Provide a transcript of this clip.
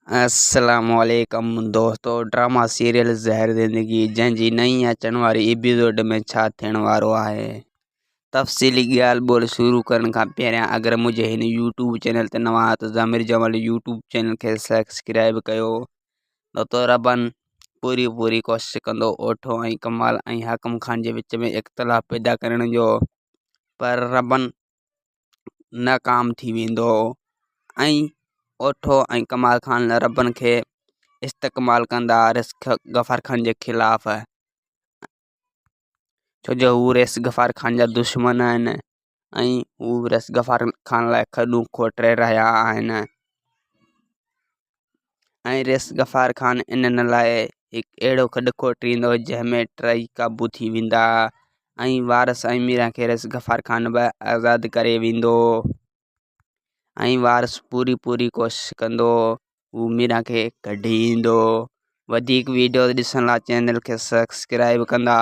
अस्सलामुअलैकुम दोस्तों। Drama serial ज़हर ज़िंदगी जंहिंजी नई अचण वारी एपिसोड में छा थियण वारो आहे, तफ़सीली ॻाल्हि ॿोल शुरू करण खां पहिरियां अगर मुझे हिन यूट्यूब चैनल ते नवां आहियो त ज़मीर जमाल यूट्यूब चैनल खे सब्सक्राइब कयो। न तो रबन पूरी कोशिश कंदो ओठो ऐं कमाल ऐं हकम खान जे विच में इख्तिलाफ़ पैदा करण जो, पर रबन नाकाम थी वेंदो ऐं ओठो ऐं कमाल खान रबन खे इस्तेमाल कंदा रिस्क गफ़ार खान जे खिलाफ़, छो जो हू रेस गफ़ार खान जा दुश्मन आहिनि ऐं हू रेस गफ़ार खान लाइ खॾूं खोटे रहिया आहिनि। ऐं रेस गफ़ार खान इन्हनि लाइ हिकु अहिड़ो खॾु खोटींदो जंहिंमें टई क़ाबू थी वेंदा ऐं वारस ऐं मीरा खे रेस गफ़ार खान बि आज़ादु करे वेंदो ऐं वारस पूरी कोशिश कंदो हू मीरा खे कढी ईंदो। वधीक वीडियो ॾिसण लाइ चैनल खे सब्सक्राइब कंदा।